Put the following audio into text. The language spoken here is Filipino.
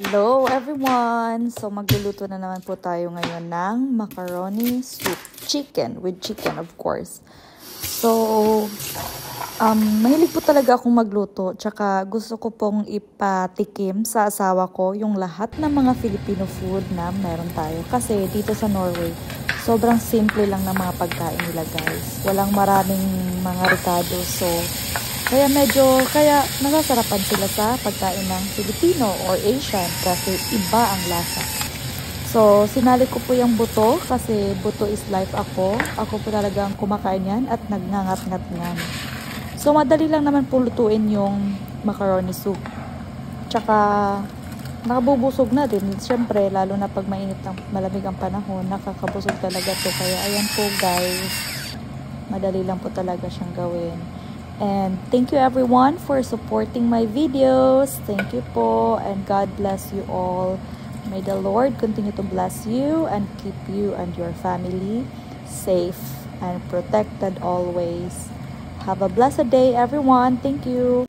Hello everyone! So magluluto na naman po tayo ngayon ng macaroni soup. With chicken of course. So, mahilig po talaga akong magluto. Tsaka gusto ko pong ipatikim sa asawa ko yung lahat ng mga Filipino food na meron tayo. Kasi dito sa Norway, sobrang simple lang ng mga pagkain nila guys. Walang maraming mga rekado. So, kaya nasasarapan sila sa pagkain ng Filipino or Asian kasi iba ang lasa. So, sinali ko po yung buto kasi buto is life ako. Ako po talagang kumakain yan at nagngangat-ngat yan. So, madali lang naman po lutuin yung macaroni soup. Tsaka, nakabubusog na din. Siyempre, lalo na pag mainit ng malamig ang panahon, nakakabusog talaga to. Kaya, ayan po guys. Madali lang po talaga siyang gawin. And thank you everyone for supporting my videos. Thank you po and God bless you all. May the Lord continue to bless you and keep you and your family safe and protected always. Have a blessed day everyone. Thank you.